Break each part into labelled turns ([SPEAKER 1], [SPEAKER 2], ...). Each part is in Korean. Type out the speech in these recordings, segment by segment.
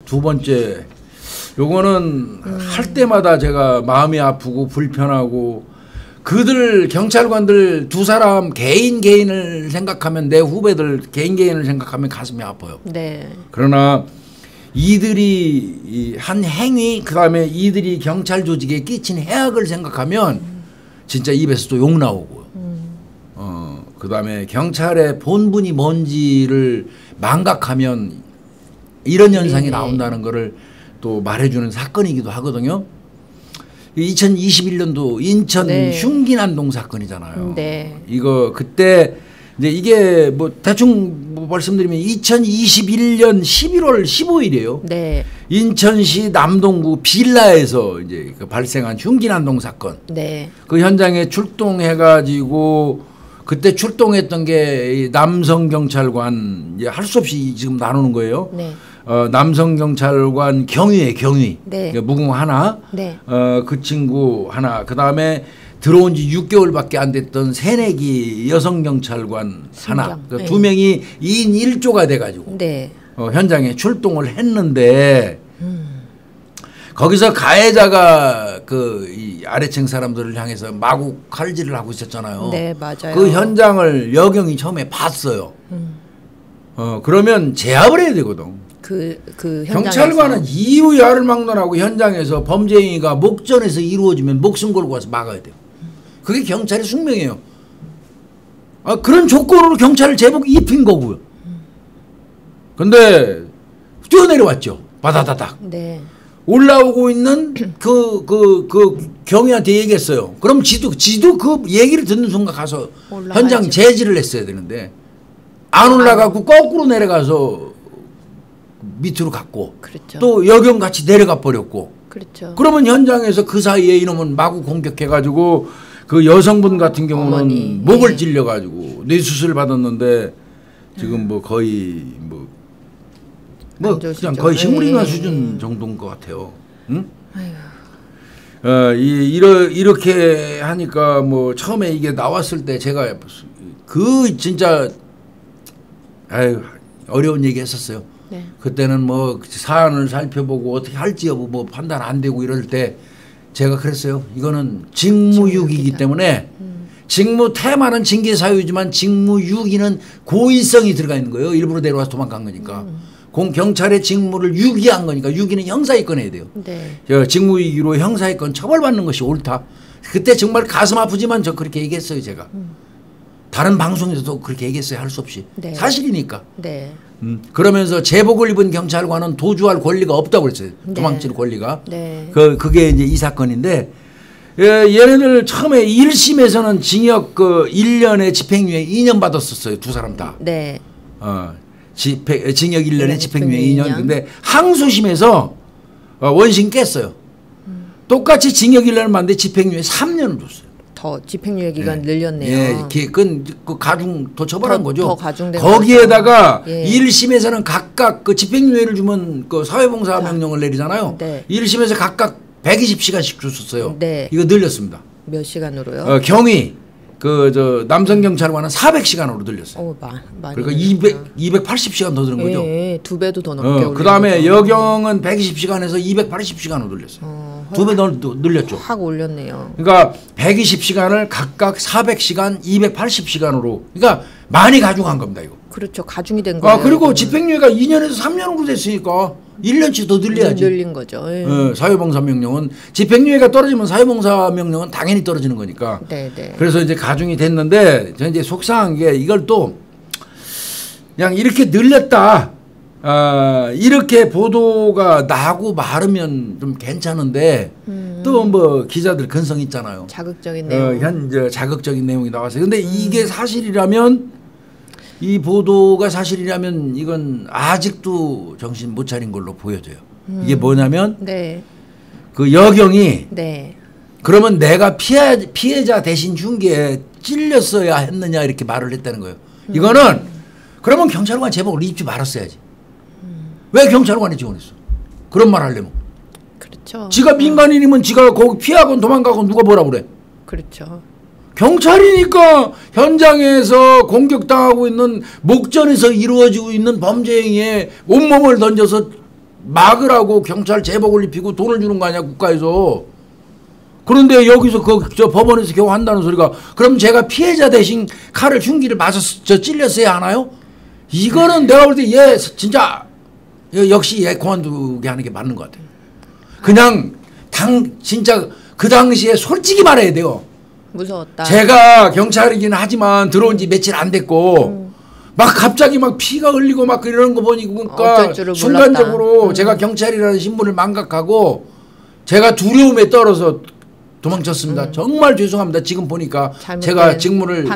[SPEAKER 1] 두 번째, 요거는 할 때마다 제가 마음이 아프고 불편하고, 그들 경찰관들 두 사람 개인을 생각하면, 내 후배들 개인을 생각하면 가슴이 아파요.
[SPEAKER 2] 네.
[SPEAKER 1] 그러나 이들이 한 행위, 그다음에 이들이 경찰 조직에 끼친 해악을 생각하면 진짜 입에서 또 욕 나오고요. 그다음에 경찰의 본분이 뭔지를 망각하면 이런 현상이 나온다는 것을 또 말해주는 사건이기도 하거든요. 2021년도 인천 흉기난동 사건이잖아요.
[SPEAKER 2] 네.
[SPEAKER 1] 이거 그때 이제 이게 뭐 대충 뭐 말씀드리면 2021년 11월 15일이에요.
[SPEAKER 2] 네.
[SPEAKER 1] 인천시 남동구 빌라에서 이제 그 발생한 흉기난동 사건.
[SPEAKER 2] 네.
[SPEAKER 1] 그 현장에 출동해가지고 그때 출동했던 게 남성 경찰관, 이제 할 수 없이 지금 나누는 거예요.
[SPEAKER 2] 네.
[SPEAKER 1] 남성 경찰관 경위.
[SPEAKER 2] 네.
[SPEAKER 1] 무궁 하나.
[SPEAKER 2] 네.
[SPEAKER 1] 그 친구 하나. 그 다음에 들어온 지 6개월밖에 안 됐던 새내기 여성 경찰관 하나. 그 두 명이 2인 1조가 돼가지고
[SPEAKER 2] 네.
[SPEAKER 1] 현장에 출동을 했는데 거기서 가해자가 이 아래층 사람들을 향해서 마구 칼질을 하고 있었잖아요.
[SPEAKER 2] 네, 맞아요.
[SPEAKER 1] 그 현장을 여경이 처음에 봤어요. 그러면 제압을 해야 되거든.
[SPEAKER 2] 그 현장에서.
[SPEAKER 1] 경찰관은 이유 야를 막론하고 현장에서 범죄행위가 목전에서 이루어지면 목숨 걸고 와서 막아야 돼요. 그게 경찰의 숙명이에요. 그런 조건으로 경찰을 제복 입힌 거고요. 근데 뛰어내려왔죠. 바다다닥.
[SPEAKER 2] 네.
[SPEAKER 1] 올라오고 있는 그 경위한테 얘기했어요. 그럼 지도 그 얘기를 듣는 순간 가서
[SPEAKER 2] 올라가야지.
[SPEAKER 1] 현장 제지를 했어야 되는데 안 올라가고 거꾸로 내려가서 밑으로 갔고
[SPEAKER 2] 그렇죠.
[SPEAKER 1] 또 여경 같이 내려가 버렸고
[SPEAKER 2] 그렇죠.
[SPEAKER 1] 그러면 현장에서 그 사이에 이놈은 마구 공격해가지고 그 여성분 같은 경우는
[SPEAKER 2] 어머니.
[SPEAKER 1] 목을 찔려가지고 뇌수술을 받았는데 지금 뭐 거의 그냥 거의 식물인간 수준 정도인 것 같아요. 응? 이렇게 하니까 뭐 처음에 이게 나왔을 때 제가 진짜 어려운 얘기 했었어요.
[SPEAKER 2] 네.
[SPEAKER 1] 그때는 뭐 사안을 살펴보고 어떻게 할지 여부 뭐 판단 안 되고 이럴 때 제가 그랬어요. 이거는 직무유기이기 때문에 직무 태만은 징계 사유지만 직무유기는 고의성이 들어가 있는 거예요. 일부러 내려와서 도망간 거니까. 경찰의 직무를 유기한 거니까 유기는 형사에 꺼내야 돼요.
[SPEAKER 2] 네.
[SPEAKER 1] 직무유기로 형사에 건 처벌받는 것이 옳다. 그때 정말 가슴 아프지만 저 그렇게 얘기했어요. 제가. 다른 방송에서도 그렇게 얘기했어요. 할 수 없이.
[SPEAKER 2] 네.
[SPEAKER 1] 사실이니까.
[SPEAKER 2] 네.
[SPEAKER 1] 그러면서 제복을 입은 경찰관은 도주할 권리가 없다고 그랬어요.
[SPEAKER 2] 네.
[SPEAKER 1] 도망칠 권리가.
[SPEAKER 2] 네.
[SPEAKER 1] 그게 이제 이 사건인데 얘네들 처음에 1심에서는 징역 1년에 집행유예 2년 받았었어요. 두 사람 다.
[SPEAKER 2] 네.
[SPEAKER 1] 징역 1년에 집행유예 2년. 근데 항소심에서 원심 깼어요. 똑같이 징역 1년을 받는데 집행유예 3년을 줬어요.
[SPEAKER 2] 더 집행유예 기간 늘렸네요.
[SPEAKER 1] 예, 그 가중 더 처벌한 거죠.
[SPEAKER 2] 더 가중된
[SPEAKER 1] 거기에다가
[SPEAKER 2] 거죠. 예.
[SPEAKER 1] 1심에서는 각각 그 집행유예를 주면 그 사회봉사 명령을 내리잖아요.
[SPEAKER 2] 네.
[SPEAKER 1] 1심에서 각각 120시간씩 줬었어요.
[SPEAKER 2] 네.
[SPEAKER 1] 이거 늘렸습니다.
[SPEAKER 2] 몇 시간으로요?
[SPEAKER 1] 경위 남성 경찰관은 400시간으로 늘렸어요.
[SPEAKER 2] 많이
[SPEAKER 1] 그러니까 280시간 더 들은 거죠.
[SPEAKER 2] 예, 2배도 더 넘게 올린
[SPEAKER 1] 그다음에
[SPEAKER 2] 거죠.
[SPEAKER 1] 여경은 120시간에서 280시간으로 늘렸어요. 2배 더 늘렸죠.
[SPEAKER 2] 확 올렸네요.
[SPEAKER 1] 그러니까 120시간을 각각 400시간, 280시간으로 그러니까 많이 가중한 겁니다. 이거.
[SPEAKER 2] 그렇죠. 가중이 된 거예요.
[SPEAKER 1] 그리고
[SPEAKER 2] 이거는.
[SPEAKER 1] 집행유예가 2년에서 3년으로 됐으니까 1년씩 더 늘려야지.
[SPEAKER 2] 늘린 거죠. 예.
[SPEAKER 1] 사회봉사 명령은 집행유예가 떨어지면 사회봉사 명령은 당연히 떨어지는 거니까.
[SPEAKER 2] 네, 네.
[SPEAKER 1] 그래서 이제 가중이 됐는데 저는 이제 속상한 게 이걸 또 그냥 이렇게 늘렸다. 이렇게 보도가 나고 마르면 좀 괜찮은데 또 뭐 기자들 근성 있잖아요.
[SPEAKER 2] 자극적인 내용.
[SPEAKER 1] 자극적인 내용이 나왔어요. 근데 이게 사실이라면 이 보도가 사실이라면 이건 아직도 정신 못 차린 걸로 보여져요. 이게 뭐냐면
[SPEAKER 2] 네.
[SPEAKER 1] 그 여경이
[SPEAKER 2] 네.
[SPEAKER 1] 그러면 내가 피해자 대신 중개에 찔렸어야 했느냐 이렇게 말을 했다는 거예요. 이거는 그러면 경찰관 제복을 입지 말았어야지. 왜 경찰관에 지원했어? 그런 말 하려면.
[SPEAKER 2] 그렇죠.
[SPEAKER 1] 지가 민간인이면 지가 거기 피하건 도망가건 누가 뭐라 그래.
[SPEAKER 2] 그렇죠.
[SPEAKER 1] 경찰이니까 현장에서 공격당하고 있는 목전에서 이루어지고 있는 범죄 행위에 온몸을 던져서 막으라고 경찰 제복을 입히고 돈을 주는 거 아니야 국가에서. 그런데 여기서 저 법원에서 겨우 한다는 소리가 그럼 제가 피해자 대신 칼을 흉기를 맞아서 찔렸어야 하나요? 이거는 내가 볼 때 얘 진짜 역시 얘 그만두게 하는 게 맞는 것 같아요. 그냥 진짜 그 당시에 솔직히 말해야 돼요.
[SPEAKER 2] 무서웠다.
[SPEAKER 1] 제가 경찰이긴 하지만 들어온 지 며칠 안 됐고 막 갑자기 막 피가 흘리고 막 이러는 거 보니까 순간적으로 제가 경찰이라는 신분을 망각하고 제가 두려움에 떨어서 도망쳤습니다. 정말 죄송합니다. 지금 보니까 제가 직무를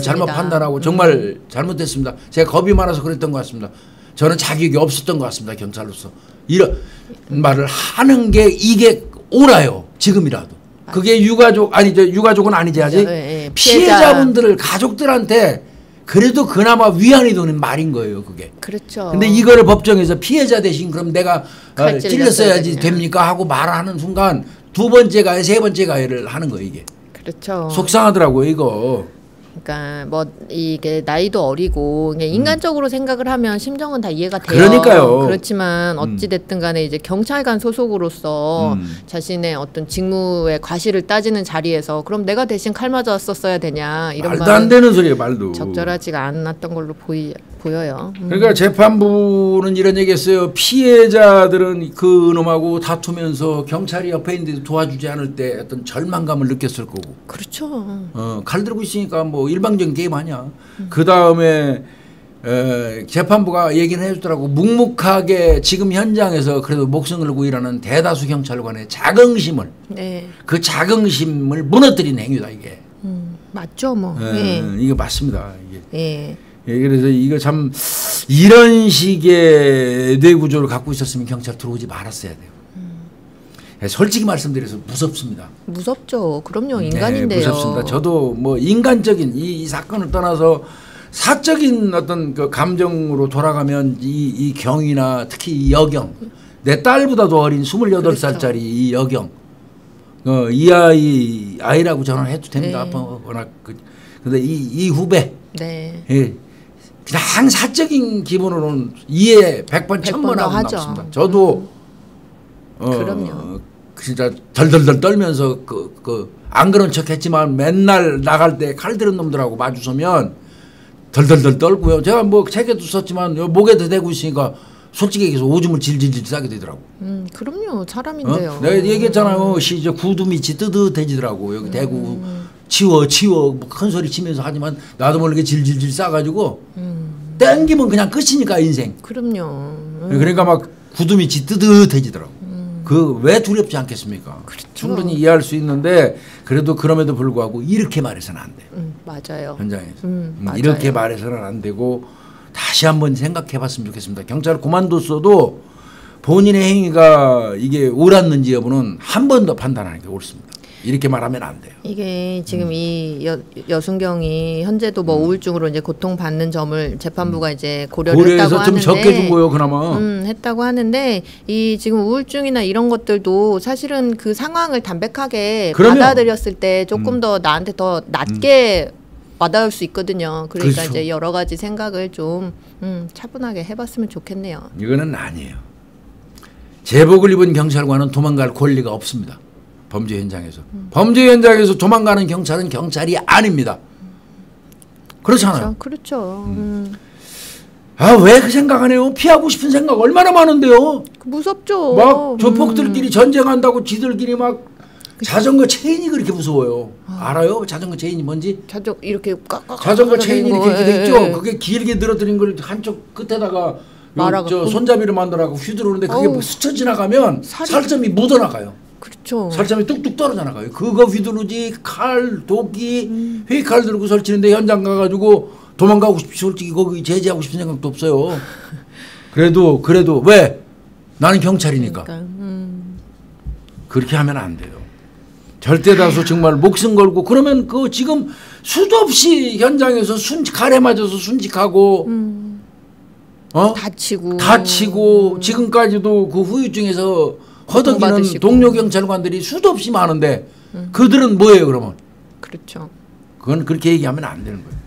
[SPEAKER 1] 잘못 판단하고 정말 잘못했습니다. 제가 겁이 많아서 그랬던 것 같습니다. 저는 자격이 없었던 것 같습니다. 경찰로서. 이런 말을 하는 게 이게 옳아요. 지금이라도. 그게 유가족은 아니지 아직.
[SPEAKER 2] 네,
[SPEAKER 1] 피해자분들을 가족들한테 그래도 그나마 위안이 되는 말인 거예요. 그게.
[SPEAKER 2] 그렇죠.
[SPEAKER 1] 근데 이거를 법정에서 피해자 대신 그럼 내가 찔렸어야지 됩니까 하고 말하는 순간 두 번째 가해 세 번째 가해를 하는 거예요. 이게.
[SPEAKER 2] 그렇죠.
[SPEAKER 1] 속상하더라고요. 이거.
[SPEAKER 2] 그러니까 뭐 이게 나이도 어리고 인간적으로 생각을 하면 심정은 다 이해가 돼요.
[SPEAKER 1] 그러니까요.
[SPEAKER 2] 그렇지만 어찌 됐든 간에 이제 경찰관 소속으로서 자신의 어떤 직무의 과실을 따지는 자리에서 그럼 내가 대신 칼 맞았었어야 되냐 이런
[SPEAKER 1] 말도 안 되는 소리예요. 말도.
[SPEAKER 2] 적절하지가 않았던 걸로 보여요.
[SPEAKER 1] 그러니까 재판부는 이런 얘기했어요. 피해자들은 그 놈하고 다투면서 경찰이 옆에 있는데도 도와주지 않을 때 어떤 절망감을 느꼈을 거고.
[SPEAKER 2] 그렇죠.
[SPEAKER 1] 칼 들고 있으니까 뭐 일방적인 게임 아니야. 그 다음에 재판부가 얘기는 해주더라고. 묵묵하게 지금 현장에서 그래도 목숨을 걸고 일하는 대다수 경찰관의 자긍심을 그 자긍심을 무너뜨린 행위다 이게.
[SPEAKER 2] 맞죠 뭐.
[SPEAKER 1] 이게 맞습니다. 이게.
[SPEAKER 2] 예.
[SPEAKER 1] 그래서 이거 참 이런 식의 뇌구조를 갖고 있었으면 경찰 들어오지 말았어야 돼요. 솔직히 말씀드려서 무섭습니다.
[SPEAKER 2] 무섭죠. 그럼요. 인간인데요.
[SPEAKER 1] 무섭습니다. 저도 뭐 인간적인 이 사건을 떠나서 사적인 어떤 그 감정으로 돌아가면 이 경이나 특히 이 여경 내 딸보다도 어린 28살짜리 그렇죠. 이 여경 이 아이라고 전화해도 됩니다. 워낙 근데 이 후배 그냥 사적인 기본으로는 이해 100번 1000번 하고 나왔습니다. 저도
[SPEAKER 2] 그럼요.
[SPEAKER 1] 진짜 덜덜덜 떨면서 안 그런 척했지만 맨날 나갈 때 칼 들은 놈들하고 마주서면 덜덜덜 떨고요. 제가 뭐 책에도 썼지만 목에도 대고 있으니까 솔직히 얘기해서 오줌을 질질질 싸게 되더라고.
[SPEAKER 2] 그럼요. 사람인데요.
[SPEAKER 1] 내가 얘기했잖아요. 저 구두 밑이 뜨뜻해지더라고. 여기 대고 치워 뭐 큰 소리 치면서 하지만 나도 모르게 질질질 싸가지고 땡기면 그냥 끝이니까 인생.
[SPEAKER 2] 그럼요.
[SPEAKER 1] 그러니까 막 구두 밑이 뜨뜻해지더라고. 그 왜 두렵지 않겠습니까?
[SPEAKER 2] 그렇죠.
[SPEAKER 1] 충분히 이해할 수 있는데 그래도 그럼에도 불구하고 이렇게 말해서는 안 돼요.
[SPEAKER 2] 맞아요.
[SPEAKER 1] 현장에서.
[SPEAKER 2] 맞아요.
[SPEAKER 1] 이렇게 말해서는 안 되고 다시 한번 생각해 봤으면 좋겠습니다. 경찰을 그만뒀어도 본인의 행위가 이게 옳았는지 여부는 한 번 더 판단하는 게 옳습니다. 이렇게 말하면 안 돼요.
[SPEAKER 2] 이게 지금 이 여순경이 현재도 뭐 우울증으로 이제 고통받는 점을 재판부가 이제 고려를 했다고 하는데
[SPEAKER 1] 좀 적게 준 거예요, 그나마.
[SPEAKER 2] 했다고 하는데 이 지금 우울증이나 이런 것들도 사실은 그 상황을 담백하게 받아들였을 때 조금 더 나한테 더 낮게 와닿을 수 있거든요. 그러니까
[SPEAKER 1] 그렇죠.
[SPEAKER 2] 이제 여러 가지 생각을 좀 차분하게 해봤으면 좋겠네요.
[SPEAKER 1] 이거는 아니에요. 제복을 입은 경찰관은 도망갈 권리가 없습니다. 범죄 현장에서. 범죄 현장에서 도망가는 경찰은 경찰이 아닙니다. 그렇잖아요.
[SPEAKER 2] 그렇죠.
[SPEAKER 1] 왜 그 생각 안 해요? 피하고 싶은 생각 얼마나 많은데요.
[SPEAKER 2] 무섭죠.
[SPEAKER 1] 막 조폭들끼리 전쟁한다고 지들끼리 막 자전거 체인이 그렇게 무서워요. 알아요? 자전거 체인이 뭔지?
[SPEAKER 2] 이렇게
[SPEAKER 1] 자전거 체인이 이렇게 돼 있죠. 그게 길게 늘어뜨린 걸 한쪽 끝에다가 저 손잡이를 만들어갖고 휘두르는데 그게 스쳐 지나가면 살점이 묻어나가요.
[SPEAKER 2] 그렇죠.
[SPEAKER 1] 살점이 뚝뚝 떨어져 나가요. 그거 휘두르지 칼, 도끼, 회칼 들고 설치는데 현장 가가지고 도망가고 싶지 솔직히 거기 제지하고 싶은 생각도 없어요. 그래도 왜? 나는 경찰이니까. 그렇게 하면 안 돼요. 절대 다수 정말 목숨 걸고 그러면 그 지금 수도 없이 현장에서 칼에 맞아서 순직하고 다치고 지금까지도 그 후유증에서 허덕이는 동료 경찰관들이 수도 없이 많은데 그들은 뭐예요 그러면?
[SPEAKER 2] 그렇죠.
[SPEAKER 1] 그건 그렇게 얘기하면 안 되는 거예요.